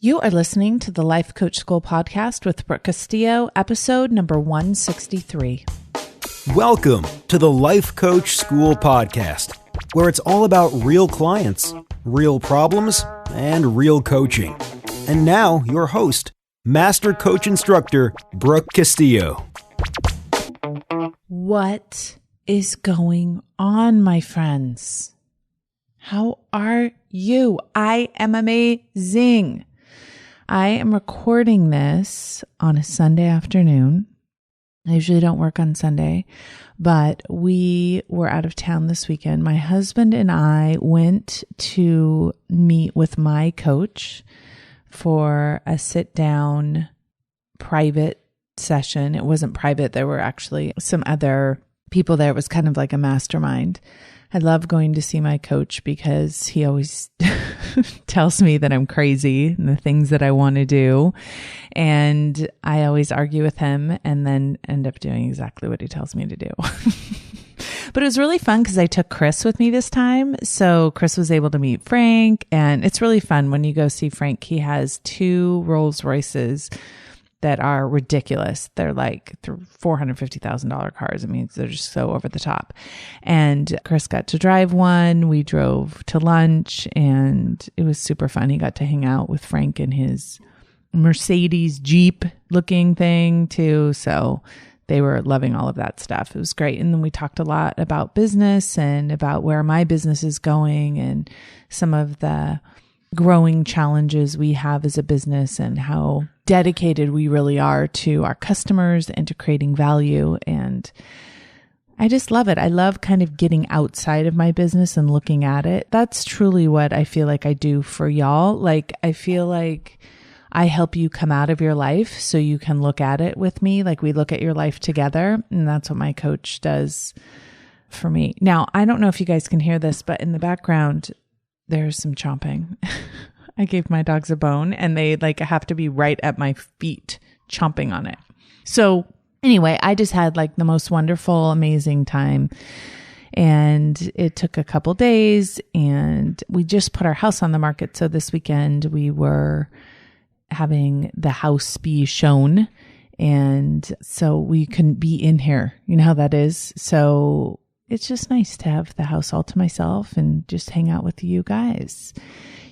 You are listening to the Life Coach School podcast with Brooke Castillo, episode number 163. Welcome to the Life Coach School podcast, where it's all about real clients, real problems, and real coaching. And now, your host, Master Coach Instructor, Brooke Castillo. What is going on, my friends? How are you? I am amazing. I am recording this on a Sunday afternoon. I usually don't work on Sunday, but we were out of town this weekend. My husband and I went to meet with my coach for a sit-down private session. It wasn't private. There were actually some other people there. It was kind of like a mastermind. I love going to see my coach because he always tells me that I'm crazy and the things that I want to do. And I always argue with him and then end up doing exactly what he tells me to do. But it was really fun because I took Chris with me this time. So Chris was able to meet Frank, and it's really fun when you go see Frank. He has 2 Rolls Royces that are ridiculous. They're like $450,000 cars. I mean, they're just so over the top. And Chris got to drive one. We drove to lunch and it was super fun. He got to hang out with Frank in his Mercedes Jeep looking thing too. So they were loving all of that stuff. It was great. And then we talked a lot about business and about where my business is going and some of the growing challenges we have as a business and how dedicated we really are to our customers and to creating value. And I just love it. I love kind of getting outside of my business and looking at it. That's truly what I feel like I do for y'all. Like, I feel like I help you come out of your life so you can look at it with me. Like, we look at your life together, and that's what my coach does for me. Now, I don't know if you guys can hear this, but in the background, there's some chomping. I gave my dogs a bone and they like have to be right at my feet chomping on it. So anyway, I just had like the most wonderful, amazing time. And it took a couple days and we just put our house on the market. So this weekend we were having the house be shown. And so we couldn't be in here. You know how that is? So it's just nice to have the house all to myself and just hang out with you guys.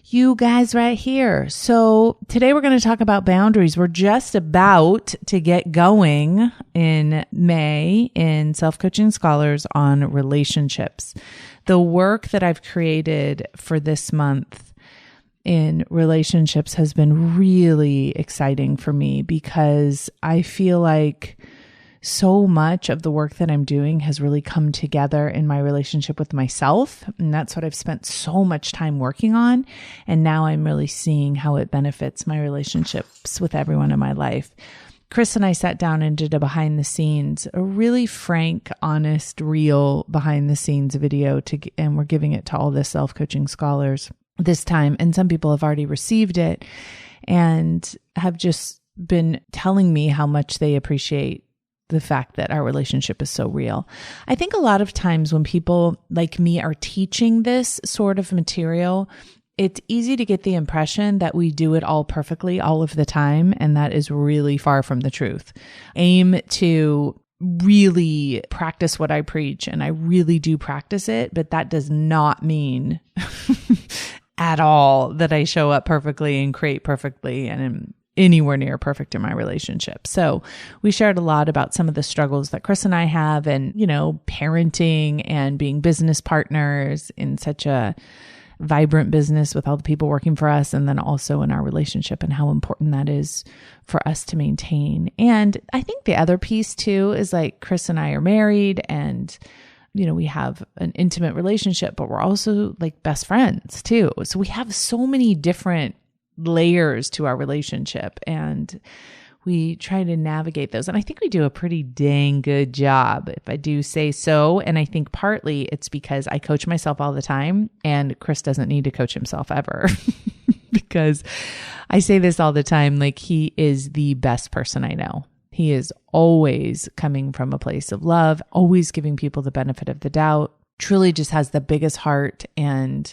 You guys right here. So today we're going to talk about boundaries. We're just about to get going in May in Self-Coaching Scholars on relationships. The work that I've created for this month in relationships has been really exciting for me because I feel like so much of the work that I'm doing has really come together in my relationship with myself. And that's what I've spent so much time working on. And now I'm really seeing how it benefits my relationships with everyone in my life. Chris and I sat down and did a behind the scenes, a really frank, honest, real behind the scenes video and we're giving it to all the self-coaching scholars this time. And some people have already received it and have just been telling me how much they appreciate the fact that our relationship is so real. I think a lot of times when people like me are teaching this sort of material, it's easy to get the impression that we do it all perfectly all of the time. And that is really far from the truth. Aim to really practice what I preach, and I really do practice it, but that does not mean at all that I show up perfectly and create perfectly and am anywhere near perfect in my relationship. So we shared a lot about some of the struggles that Chris and I have and, you know, parenting and being business partners in such a vibrant business with all the people working for us. And then also in our relationship and how important that is for us to maintain. And I think the other piece too is like Chris and I are married and, you know, we have an intimate relationship, but we're also like best friends too. So we have so many different layers to our relationship and we try to navigate those. And I think we do a pretty dang good job, if I do say so. And I think partly it's because I coach myself all the time and Chris doesn't need to coach himself ever because I say this all the time, like he is the best person I know. He is always coming from a place of love, always giving people the benefit of the doubt, truly just has the biggest heart. And,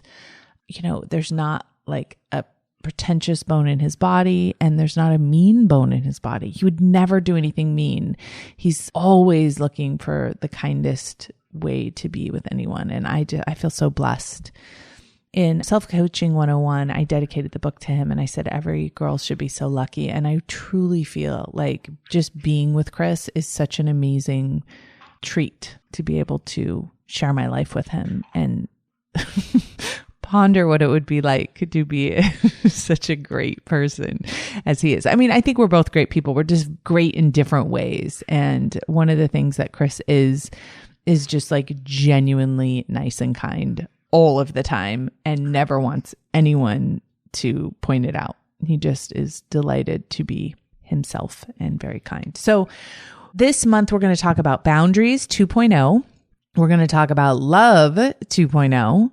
you know, there's not like a pretentious bone in his body, and there's not a mean bone in his body. He would never do anything mean. He's always looking for the kindest way to be with anyone. And I feel so blessed. In Self-Coaching 101, I dedicated the book to him, and I said, every girl should be so lucky. And I truly feel like just being with Chris is such an amazing treat to be able to share my life with him and ponder what it would be like to be such a great person as he is. I mean, I think we're both great people. We're just great in different ways. And one of the things that Chris is just like genuinely nice and kind all of the time and never wants anyone to point it out. He just is delighted to be himself and very kind. So this month, we're going to talk about boundaries 2.0. We're going to talk about love 2.0.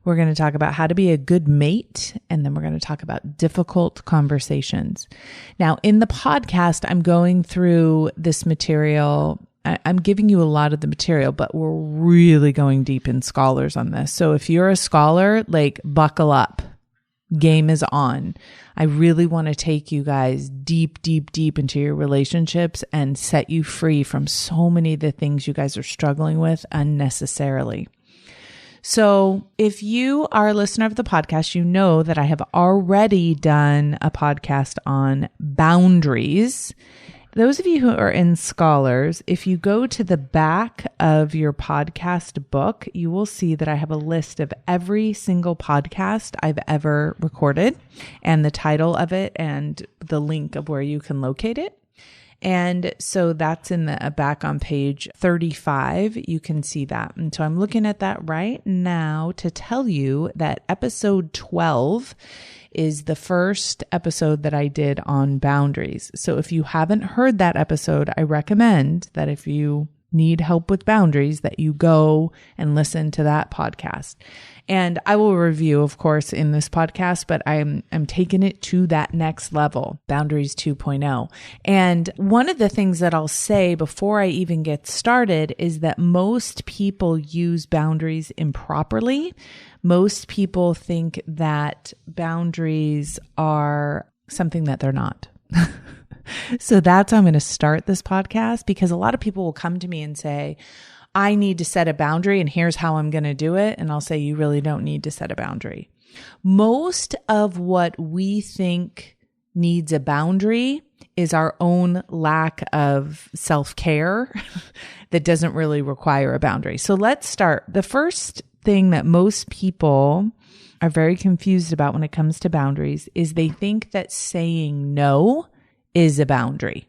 We're going to talk about how to be a good mate, and then we're going to talk about difficult conversations. Now, in the podcast, I'm going through this material. I'm giving you a lot of the material, but we're really going deep in scholars on this. So if you're a scholar, like buckle up. Game is on. I really want to take you guys deep, deep, deep into your relationships and set you free from so many of the things you guys are struggling with unnecessarily. So if you are a listener of the podcast, you know that I have already done a podcast on boundaries. Those of you who are in Scholars, if you go to the back of your podcast book, you will see that I have a list of every single podcast I've ever recorded and the title of it and the link of where you can locate it. And so that's in the back on page 35. You can see that. And so I'm looking at that right now to tell you that episode 12 is the first episode that I did on boundaries. So if you haven't heard that episode, I recommend that if you need help with boundaries, that you go and listen to that podcast. And I will review, of course, in this podcast, but I'm taking it to that next level, Boundaries 2.0. And one of the things that I'll say before I even get started is that most people use boundaries improperly. Most people think that boundaries are something that they're not. So that's how I'm going to start this podcast, because a lot of people will come to me and say, I need to set a boundary and here's how I'm going to do it. And I'll say, you really don't need to set a boundary. Most of what we think needs a boundary is our own lack of self-care that doesn't really require a boundary. So let's start. The first thing that most people are very confused about when it comes to boundaries is they think that saying no is a boundary,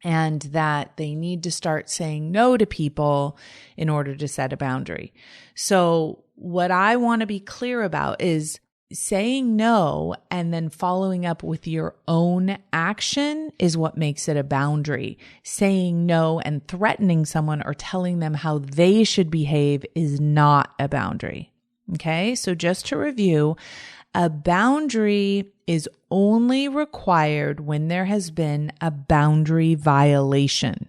and that they need to start saying no to people in order to set a boundary. So what I want to be clear about is saying no and then following up with your own action is what makes it a boundary. Saying no and threatening someone or telling them how they should behave is not a boundary. Okay, so just to review, a boundary is only required when there has been a boundary violation.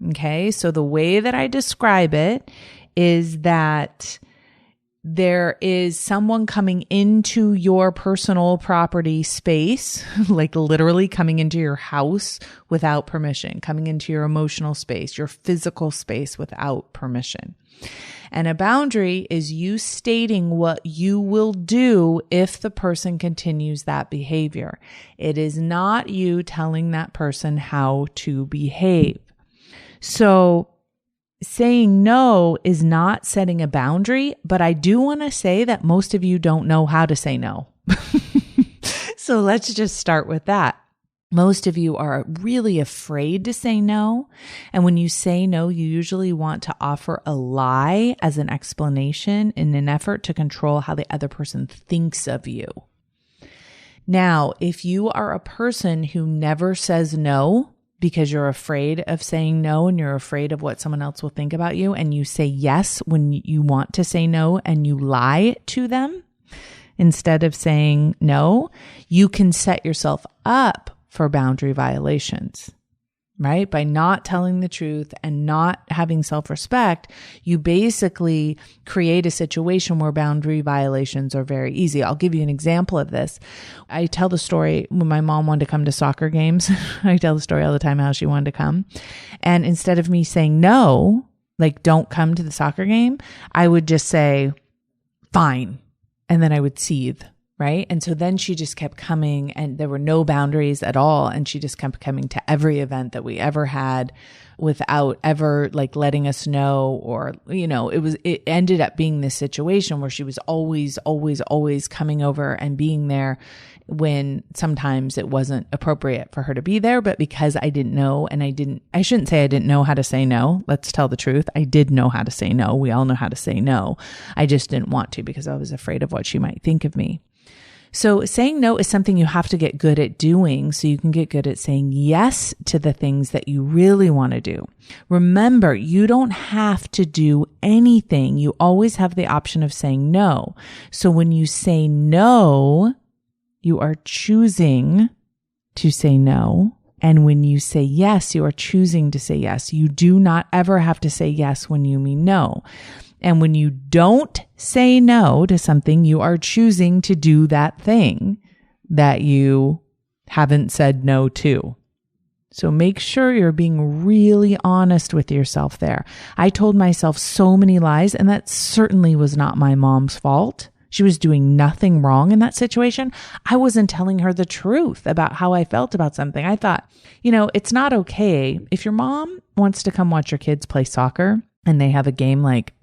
Okay, so the way that I describe it is that there is someone coming into your personal property space, like literally coming into your house without permission, coming into your emotional space, your physical space without permission. And a boundary is you stating what you will do if the person continues that behavior. It is not you telling that person how to behave. So saying no is not setting a boundary, but I do want to say that most of you don't know how to say no. So let's just start with that. Most of you are really afraid to say no. And when you say no, you usually want to offer a lie as an explanation in an effort to control how the other person thinks of you. Now, if you are a person who never says no because you're afraid of saying no and you're afraid of what someone else will think about you, and you say yes when you want to say no and you lie to them instead of saying no, you can set yourself up for boundary violations. right? By not telling the truth and not having self-respect, you basically create a situation where boundary violations are very easy. I'll give you an example of this. I tell the story when my mom wanted to come to soccer games. I tell the story all the time how she wanted to come. And instead of me saying no, like don't come to the soccer game, I would just say, fine. And then I would seethe. Right. And so then she just kept coming and there were no boundaries at all. And she just kept coming to every event that we ever had without ever like letting us know, or, it ended up being this situation where she was always coming over and being there when sometimes it wasn't appropriate for her to be there. But because I didn't know, and I shouldn't say I didn't know how to say no. Let's tell the truth. I did know how to say no. We all know how to say no. I just didn't want to because I was afraid of what she might think of me. So saying no is something you have to get good at doing so you can get good at saying yes to the things that you really want to do. Remember, you don't have to do anything. You always have the option of saying no. So when you say no, you are choosing to say no. And when you say yes, you are choosing to say yes. You do not ever have to say yes when you mean no. And when you don't say no to something, you are choosing to do that thing that you haven't said no to. So make sure you're being really honest with yourself there. I told myself so many lies, and that certainly was not my mom's fault. She was doing nothing wrong in that situation. I wasn't telling her the truth about how I felt about something. I thought, it's not okay if your mom wants to come watch your kids play soccer and they have a game like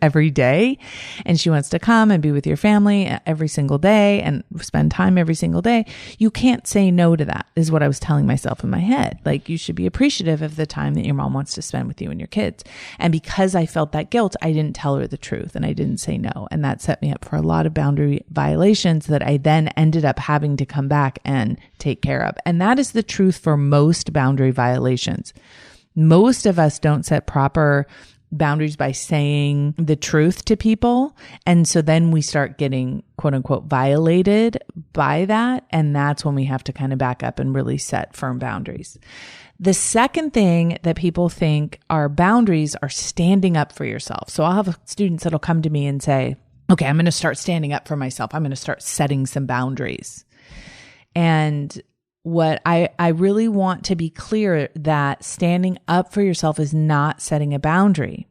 every day, and she wants to come and be with your family every single day and spend time every single day. You can't say no to that, is what I was telling myself in my head. Like, you should be appreciative of the time that your mom wants to spend with you and your kids. And because I felt that guilt, I didn't tell her the truth and I didn't say no. And that set me up for a lot of boundary violations that I then ended up having to come back and take care of. And that is the truth for most boundary violations. Most of us don't set proper boundaries by saying the truth to people. And so then we start getting quote unquote violated by that. And that's when we have to kind of back up and really set firm boundaries. The second thing that people think are boundaries are standing up for yourself. So I'll have students that'll come to me and say, okay, I'm going to start standing up for myself. I'm going to start setting some boundaries. And what I really want to be clear that standing up for yourself is not setting a boundary.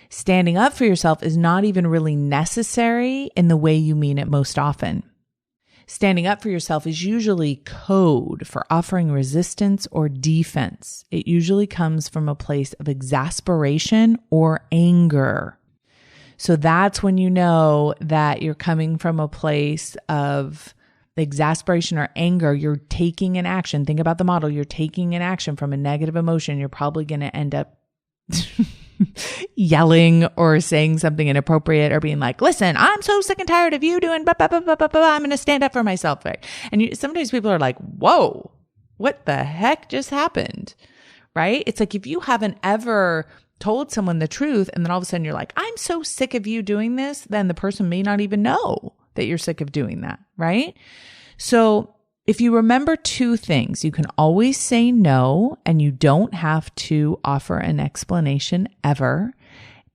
Standing up for yourself is not even really necessary in the way you mean it most often. Standing up for yourself is usually code for offering resistance or defense. It usually comes from a place of exasperation or anger. So that's when you know that you're coming from a place of exasperation or anger. You're taking an action. Think about the model. You're taking an action from a negative emotion. You're probably going to end up yelling or saying something inappropriate or being like, listen, I'm so sick and tired of you doing blah, blah, blah, blah, blah, blah. I'm going to stand up for myself. Right? And sometimes people are like, whoa, what the heck just happened? Right? It's like if you haven't ever told someone the truth and then all of a sudden you're like, I'm so sick of you doing this, then the person may not even know that you're sick of doing that, right? So if you remember two things, you can always say no, and you don't have to offer an explanation ever.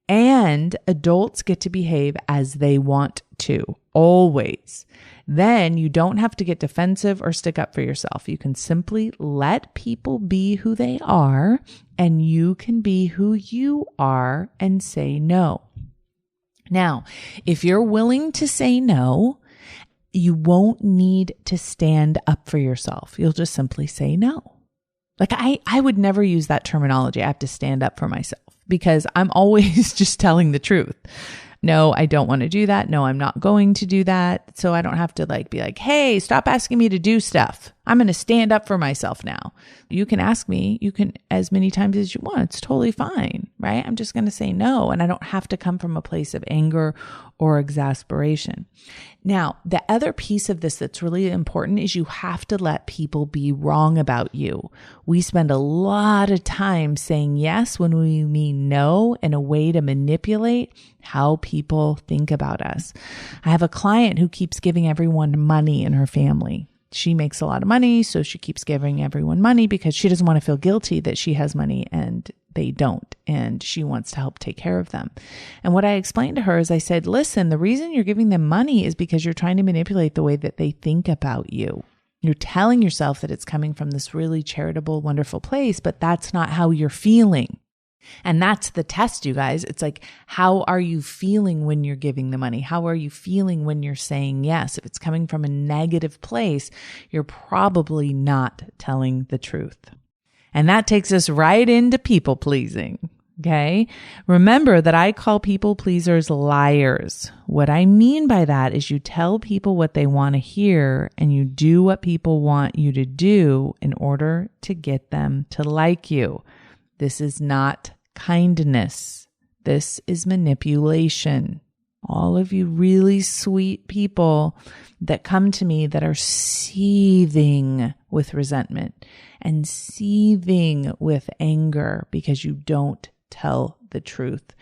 And adults get to behave as they want to, always. Then you don't have to get defensive or stick up for yourself. You can simply let people be who they are, and you can be who you are and say no. Now, if you're willing to say no, you won't need to stand up for yourself. You'll just simply say no. Like I would never use that terminology. I have to stand up for myself because I'm always just telling the truth. No, I don't want to do that. No, I'm not going to do that. So I don't have to be like, hey, stop asking me to do stuff. I'm going to stand up for myself now. You can ask me, you can as many times as you want. It's totally fine, right? I'm just going to say no. And I don't have to come from a place of anger or exasperation. Now, the other piece of this that's really important is you have to let people be wrong about you. We spend a lot of time saying yes when we mean no in a way to manipulate how people think about us. I have a client who keeps giving everyone money in her family. she makes a lot of money, so she keeps giving everyone money because she doesn't want to feel guilty that she has money and they don't, and she wants to help take care of them. And what I explained to her is I said, listen, the reason you're giving them money is because you're trying to manipulate the way that they think about you. You're telling yourself that it's coming from this really charitable, wonderful place, but that's not how you're feeling. And that's the test, you guys. It's like, how are you feeling when you're giving the money? How are you feeling when you're saying yes? If it's coming from a negative place, you're probably not telling the truth. And that takes us right into people pleasing. Okay. Remember that I call people pleasers liars. What I mean by that is you tell people what they want to hear and you do what people want you to do in order to get them to like you. This is not kindness. This is manipulation. All of you really sweet people that come to me that are seething with resentment and seething with anger because you don't tell the truth.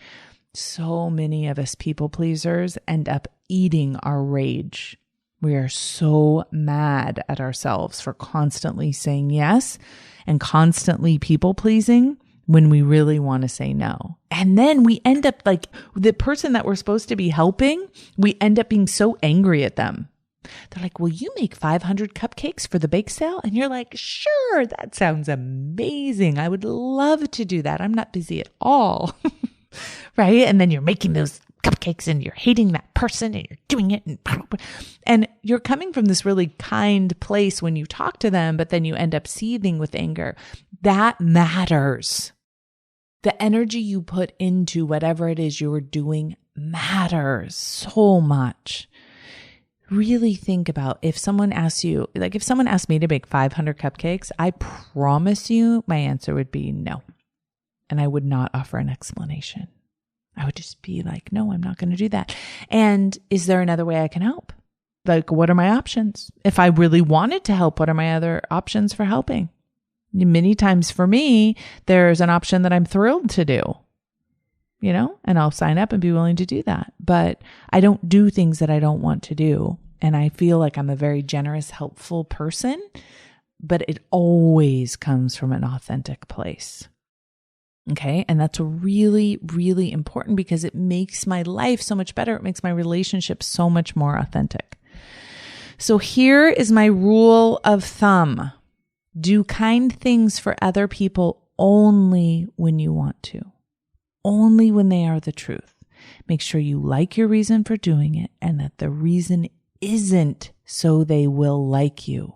So many of us people pleasers end up eating our rage. We are so mad at ourselves for constantly saying yes and constantly people pleasing when we really want to say no. And then we end up like the person that we're supposed to be helping, we end up being so angry at them. They're like, will you make 500 cupcakes for the bake sale? And you're like, sure, that sounds amazing. I would love to do that. I'm not busy at all. Right? And then you're making those cupcakes and you're hating that person and you're doing it. And you're coming from this really kind place when you talk to them, but then you end up seething with anger. That matters. The energy you put into whatever it is you're doing matters so much. Really think about if someone asks you, like if someone asked me to bake 500 cupcakes, I promise you my answer would be no. And I would not offer an explanation. I would just be like, no, I'm not going to do that. And is there another way I can help? Like, what are my options? If I really wanted to help, what are my other options for helping? Many times for me, there's an option that I'm thrilled to do, and I'll sign up and be willing to do that. But I don't do things that I don't want to do. And I feel like I'm a very generous, helpful person, but it always comes from an authentic place. Okay. And that's really, really important because it makes my life so much better. It makes my relationship so much more authentic. So here is my rule of thumb. Do kind things for other people only when you want to, only when they are the truth. Make sure you like your reason for doing it and that the reason isn't so they will like you,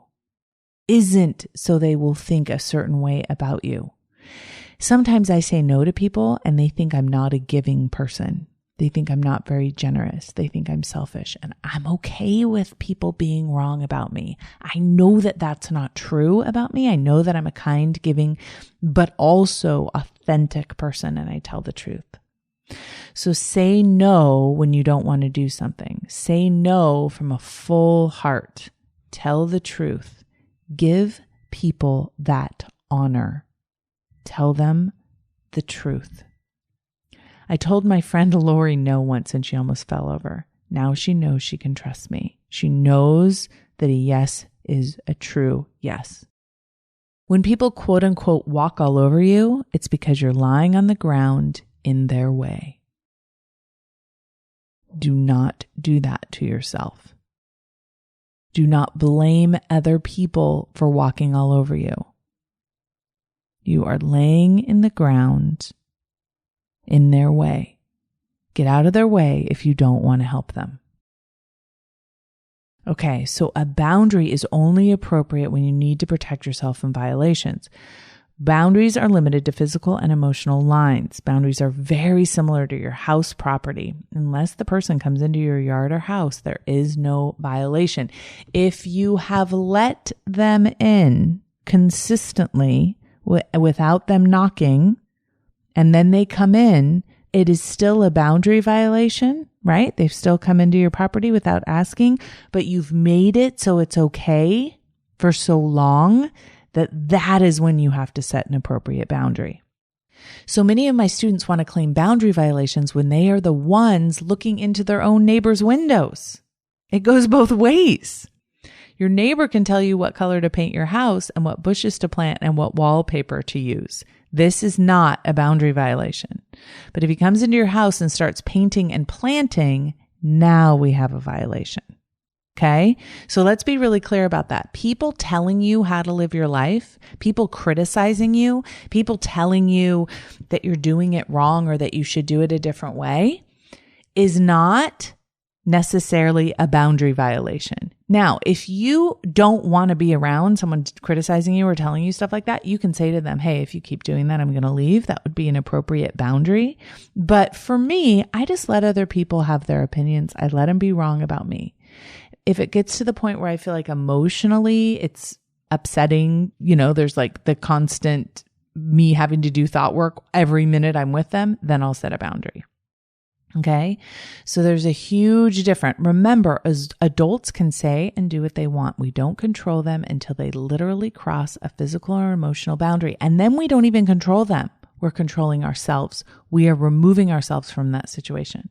isn't so they will think a certain way about you. Sometimes I say no to people and they think I'm not a giving person. They think I'm not very generous. They think I'm selfish. And I'm okay with people being wrong about me. I know that that's not true about me. I know that I'm a kind, giving, but also authentic person and I tell the truth. So say no when you don't want to do something. Say no from a full heart. Tell the truth. Give people that honor. Tell them the truth. I told my friend Lori no once and she almost fell over. Now she knows she can trust me. She knows that a yes is a true yes. When people quote unquote walk all over you, it's because you're lying on the ground in their way. Do not do that to yourself. Do not blame other people for walking all over you. You are laying in the ground in their way. Get out of their way if you don't want to help them. Okay, so a boundary is only appropriate when you need to protect yourself from violations. Boundaries are limited to physical and emotional lines. Boundaries are very similar to your house property. Unless the person comes into your yard or house, there is no violation. If you have let them in consistently without them knocking, and then they come in, it is still a boundary violation, right? They've still come into your property without asking, but you've made it so it's okay for so long that is when you have to set an appropriate boundary. So many of my students want to claim boundary violations when they are the ones looking into their own neighbor's windows. It goes both ways. Your neighbor can tell you what color to paint your house and what bushes to plant and what wallpaper to use. This is not a boundary violation. But if he comes into your house and starts painting and planting, now we have a violation. Okay? So let's be really clear about that. People telling you how to live your life, people criticizing you, people telling you that you're doing it wrong or that you should do it a different way is not necessarily a boundary violation. Now, if you don't want to be around someone criticizing you or telling you stuff like that, you can say to them, hey, if you keep doing that, I'm going to leave. That would be an appropriate boundary. But for me, I just let other people have their opinions. I let them be wrong about me. If it gets to the point where I feel like emotionally it's upsetting, there's like the constant me having to do thought work every minute I'm with them, then I'll set a boundary. Okay. So there's a huge difference. Remember, as adults can say and do what they want. We don't control them until they literally cross a physical or emotional boundary. And then we don't even control them. We're controlling ourselves. We are removing ourselves from that situation.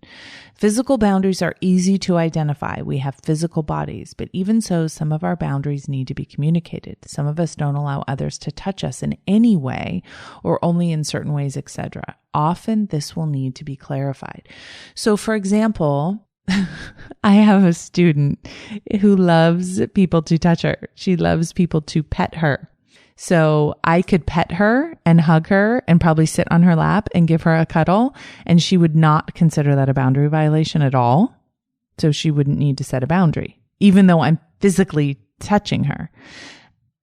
Physical boundaries are easy to identify. We have physical bodies, but even so, some of our boundaries need to be communicated. Some of us don't allow others to touch us in any way or only in certain ways, etc. Often this will need to be clarified. So for example, I have a student who loves people to touch her. She loves people to pet her. So I could pet her and hug her and probably sit on her lap and give her a cuddle, and she would not consider that a boundary violation at all. So she wouldn't need to set a boundary, even though I'm physically touching her.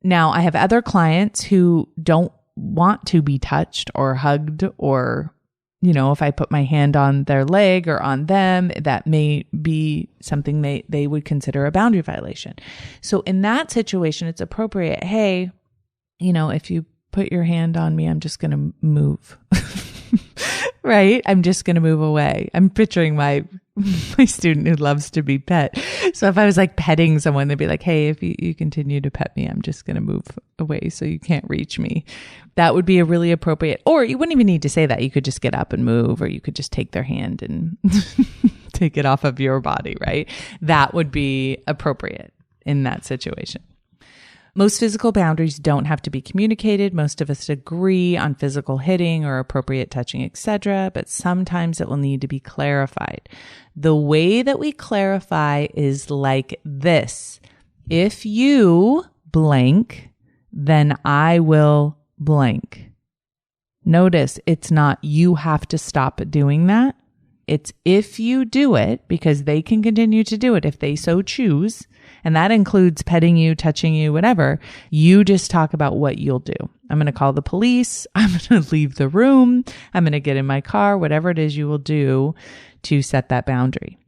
Now, I have other clients who don't want to be touched or hugged, or, if I put my hand on their leg or on them, that may be something they would consider a boundary violation. So in that situation, it's appropriate, hey, if you put your hand on me, I'm just going to move, right? I'm just going to move away. I'm picturing my student who loves to be pet. So if I was like petting someone, they'd be like, hey, if you continue to pet me, I'm just going to move away so you can't reach me. That would be a really appropriate, or you wouldn't even need to say that. You could just get up and move, or you could just take their hand and take it off of your body, right? That would be appropriate in that situation. Most physical boundaries don't have to be communicated. Most of us agree on physical hitting or appropriate touching, etc., but sometimes it will need to be clarified. The way that we clarify is like this. If you blank, then I will blank. Notice it's not you have to stop doing that. It's if you do it, because they can continue to do it if they so choose. And that includes petting you, touching you, whatever. You just talk about what you'll do. I'm going to call the police. I'm going to leave the room. I'm going to get in my car, whatever it is you will do to set that boundary.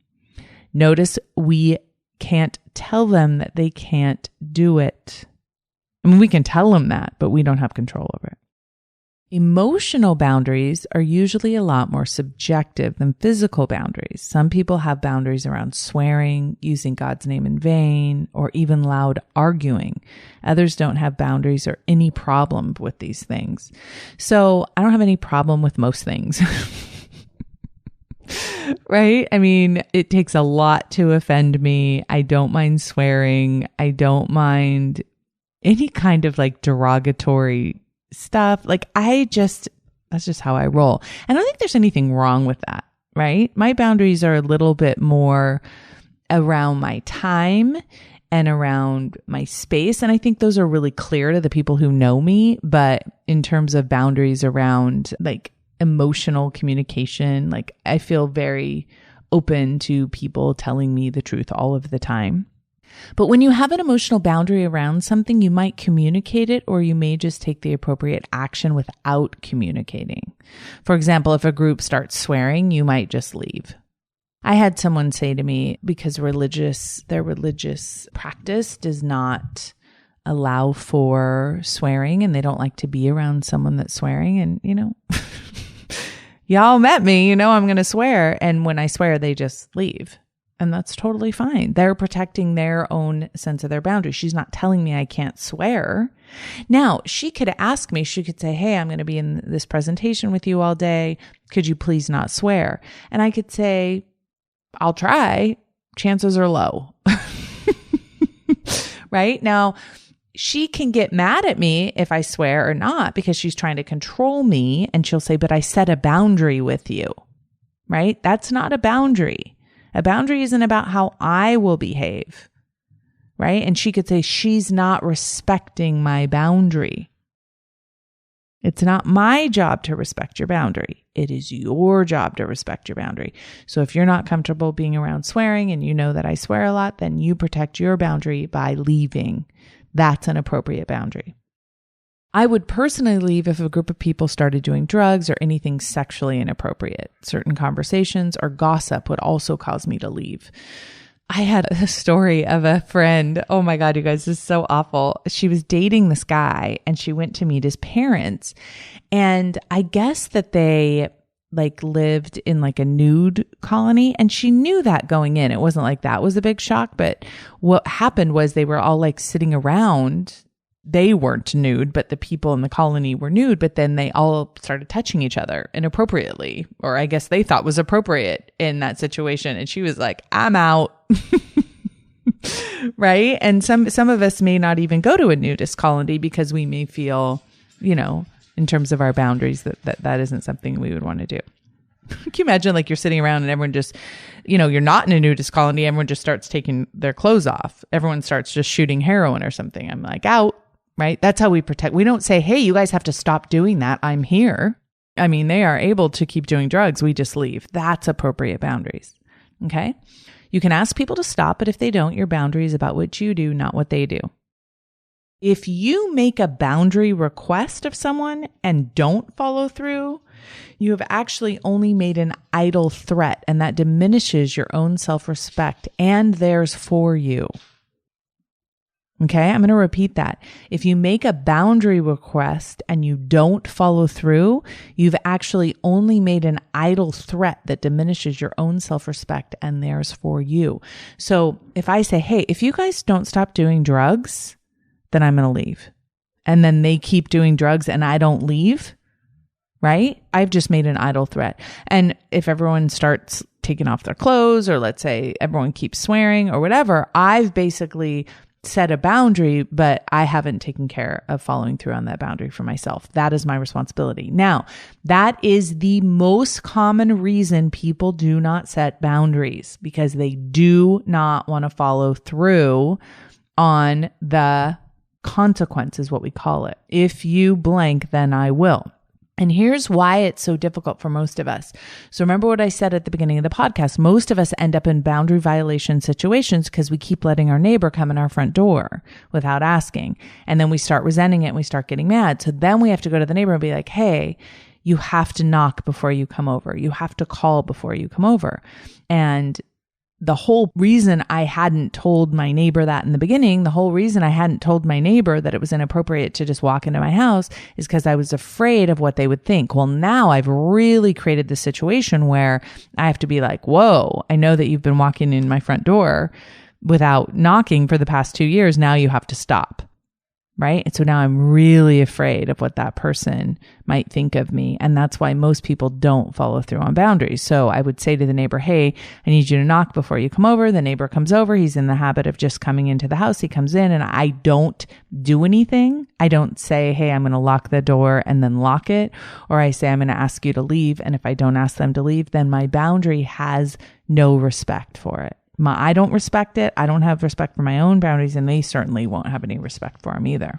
Notice we can't tell them that they can't do it. I mean, we can tell them that, but we don't have control over it. Emotional boundaries are usually a lot more subjective than physical boundaries. Some people have boundaries around swearing, using God's name in vain, or even loud arguing. Others don't have boundaries or any problem with these things. So I don't have any problem with most things. Right? I mean, it takes a lot to offend me. I don't mind swearing. I don't mind any kind of like derogatory stuff. Like that's just how I roll. And I don't think there's anything wrong with that, right? My boundaries are a little bit more around my time and around my space. And I think those are really clear to the people who know me. But in terms of boundaries around like emotional communication, like I feel very open to people telling me the truth all of the time. But when you have an emotional boundary around something, you might communicate it, or you may just take the appropriate action without communicating. For example, if a group starts swearing, you might just leave. I had someone say to me, because their religious practice does not allow for swearing, and they don't like to be around someone that's swearing. And, y'all met me, I'm going to swear. And when I swear, they just leave. And that's totally fine. They're protecting their own sense of their boundaries. She's not telling me I can't swear. Now, she could ask me, she could say, hey, I'm going to be in this presentation with you all day. Could you please not swear? And I could say, I'll try. Chances are low. right? Now, she can get mad at me if I swear or not because she's trying to control me, and she'll say, but I set a boundary with you, right? That's not a boundary. A boundary isn't about how I will behave, right? And she could say, she's not respecting my boundary. It's not my job to respect your boundary. It is your job to respect your boundary. So if you're not comfortable being around swearing and you know that I swear a lot, then you protect your boundary by leaving. That's an appropriate boundary. I would personally leave if a group of people started doing drugs or anything sexually inappropriate. Certain conversations or gossip would also cause me to leave. I had a story of a friend. Oh my God, you guys, this is so awful. She was dating this guy and she went to meet his parents. And I guess that they lived in a nude colony, and she knew that going in. It wasn't like that was a big shock, but what happened was they were all sitting around. They weren't nude, but the people in the colony were nude, but then they all started touching each other inappropriately, or I guess they thought was appropriate in that situation. And she was like, I'm out. Right? And some of us may not even go to a nudist colony because we may feel, in terms of our boundaries, that isn't something we would want to do. Can you imagine you're sitting around and everyone just, you're not in a nudist colony. Everyone just starts taking their clothes off. Everyone starts just shooting heroin or something. I'm out, right? That's how we protect. We don't say, hey, you guys have to stop doing that. I'm here. I mean, they are able to keep doing drugs. We just leave. That's appropriate boundaries. Okay. You can ask people to stop, but if they don't, your boundary is about what you do, not what they do. If you make a boundary request of someone and don't follow through, you have actually only made an idle threat, and that diminishes your own self-respect and theirs for you. Okay, I'm going to repeat that. If you make a boundary request and you don't follow through, you've actually only made an idle threat that diminishes your own self-respect and theirs for you. So if I say, hey, if you guys don't stop doing drugs, then I'm going to leave. And then they keep doing drugs and I don't leave, right? I've just made an idle threat. And if everyone starts taking off their clothes, or let's say everyone keeps swearing or whatever, I've basically set a boundary, but I haven't taken care of following through on that boundary for myself. That is my responsibility. Now, that is the most common reason people do not set boundaries, because they do not want to follow through on the consequence, is what we call it. If you blank, then I will. And here's why it's so difficult for most of us. So remember what I said at the beginning of the podcast. Most of us end up in boundary violation situations because we keep letting our neighbor come in our front door without asking. And then we start resenting it and we start getting mad. So then we have to go to the neighbor and be like, hey, you have to knock before you come over. You have to call before you come over. And the whole reason I hadn't told my neighbor that in the beginning, the whole reason I hadn't told my neighbor that it was inappropriate to just walk into my house is because I was afraid of what they would think. Well, now I've really created this situation where I have to be like, whoa, I know that you've been walking in my front door without knocking for the past 2 years. Now you have to stop. Right? And so now I'm really afraid of what that person might think of me. And that's why most people don't follow through on boundaries. So I would say to the neighbor, hey, I need you to knock before you come over. The neighbor comes over. He's in the habit of just coming into the house. He comes in and I don't do anything. I don't say, hey, I'm going to lock the door and then lock it. Or I say, I'm going to ask you to leave. And if I don't ask them to leave, then my boundary has no respect for it. I don't respect it. I don't have respect for my own boundaries, and they certainly won't have any respect for them either.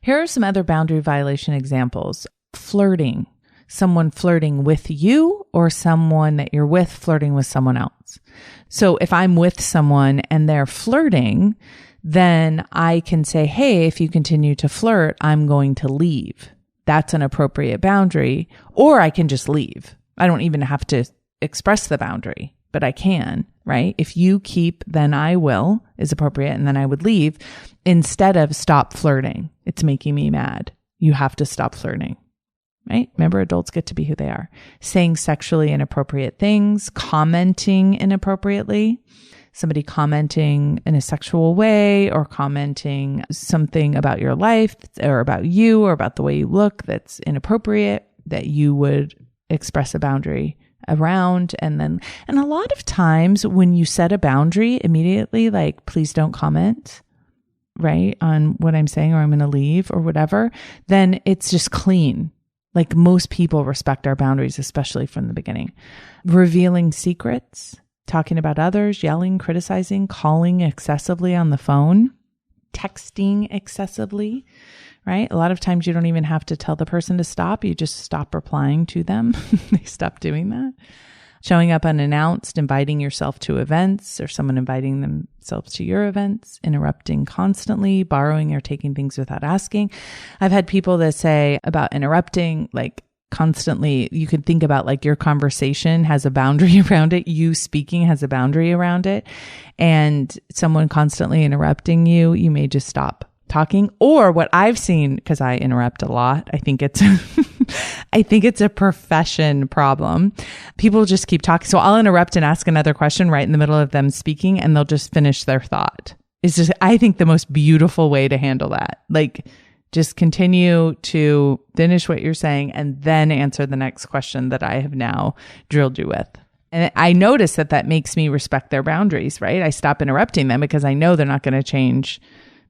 Here are some other boundary violation examples. Flirting. Someone flirting with you, or someone that you're with flirting with someone else. So if I'm with someone and they're flirting, then I can say, hey, if you continue to flirt, I'm going to leave. That's an appropriate boundary. Or I can just leave. I don't even have to express the boundary, but I can, right? If you keep, then I will is appropriate. And then I would leave instead of stop flirting. It's making me mad. You have to stop flirting, right? Remember, adults get to be who they are. Saying sexually inappropriate things, commenting inappropriately, somebody commenting in a sexual way or commenting something about your life or about you or about the way you look that's inappropriate, that you would express a boundary around. And a lot of times when you set a boundary immediately, like, please don't comment, right, on what I'm saying, or I'm going to leave or whatever, then it's just clean. Like most people respect our boundaries, especially from the beginning. Revealing secrets, talking about others, yelling, criticizing, calling excessively on the phone, texting excessively, right? A lot of times you don't even have to tell the person to stop. You just stop replying to them. They stop doing that. Showing up unannounced, inviting yourself to events or someone inviting themselves to your events, interrupting constantly, borrowing or taking things without asking. I've had people that say about interrupting, like constantly, you could think about like your conversation has a boundary around it. You speaking has a boundary around it. And someone constantly interrupting you, you may just stop talking. Or what I've seen, because I interrupt a lot, I think it's a profession problem. People just keep talking. So I'll interrupt and ask another question right in the middle of them speaking, and they'll just finish their thought. It's just, I think, the most beautiful way to handle that. Like, just continue to finish what you're saying and then answer the next question that I have now drilled you with. And I notice that makes me respect their boundaries, right? I stop interrupting them because I know they're not going to change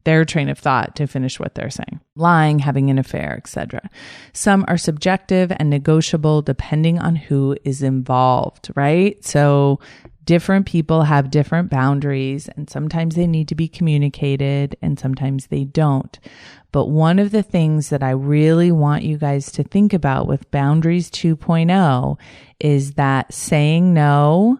their train of thought to finish what they're saying. Lying, having an affair, etc. Some are subjective and negotiable depending on who is involved, right? So different people have different boundaries, and sometimes they need to be communicated and sometimes they don't. But one of the things that I really want you guys to think about with Boundaries 2.0 is that saying no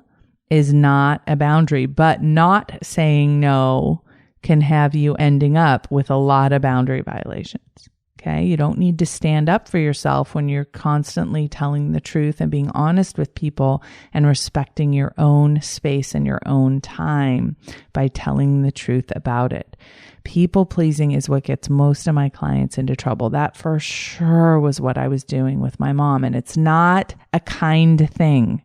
is not a boundary, but not saying no can have you ending up with a lot of boundary violations. Okay. You don't need to stand up for yourself when you're constantly telling the truth and being honest with people and respecting your own space and your own time by telling the truth about it. People pleasing is what gets most of my clients into trouble. That for sure was what I was doing with my mom. And it's not a kind thing.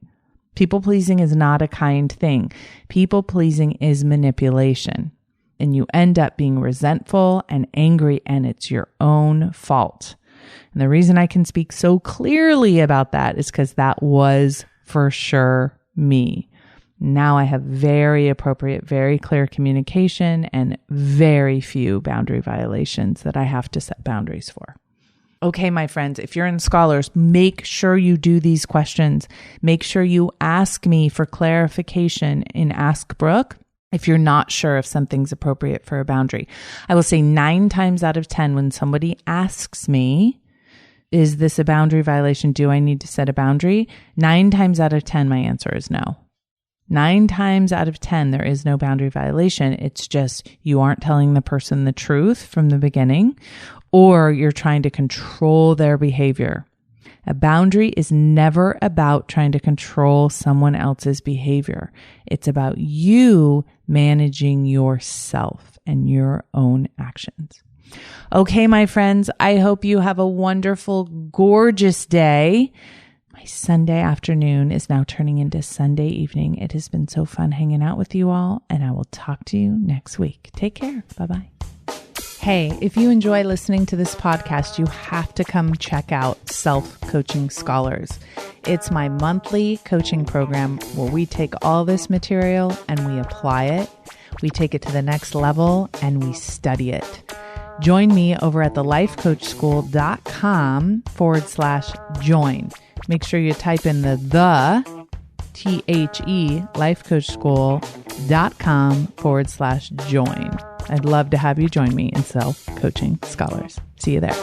People pleasing is not a kind thing. People pleasing is manipulation. And you end up being resentful and angry, and it's your own fault. And the reason I can speak so clearly about that is because that was for sure me. Now I have very appropriate, very clear communication and very few boundary violations that I have to set boundaries for. Okay, my friends, if you're in Scholars, make sure you do these questions. Make sure you ask me for clarification in Ask Brooke. If you're not sure if something's appropriate for a boundary, I will say 9 times out of 10, when somebody asks me, is this a boundary violation? Do I need to set a boundary? 9 times out of 10, my answer is no. 9 times out of 10, there is no boundary violation. It's just you aren't telling the person the truth from the beginning, or you're trying to control their behavior. A boundary is never about trying to control someone else's behavior. It's about you managing yourself and your own actions. Okay, my friends, I hope you have a wonderful, gorgeous day. My Sunday afternoon is now turning into Sunday evening. It has been so fun hanging out with you all, and I will talk to you next week. Take care. Bye-bye. Hey, if you enjoy listening to this podcast, you have to come check out Self-Coaching Scholars. It's my monthly coaching program where we take all this material and we apply it. We take it to the next level and we study it. Join me over at thelifecoachschool.com/join. Make sure you type in the lifecoachschool.com/join. I'd love to have you join me in Self-Coaching Scholars. See you there.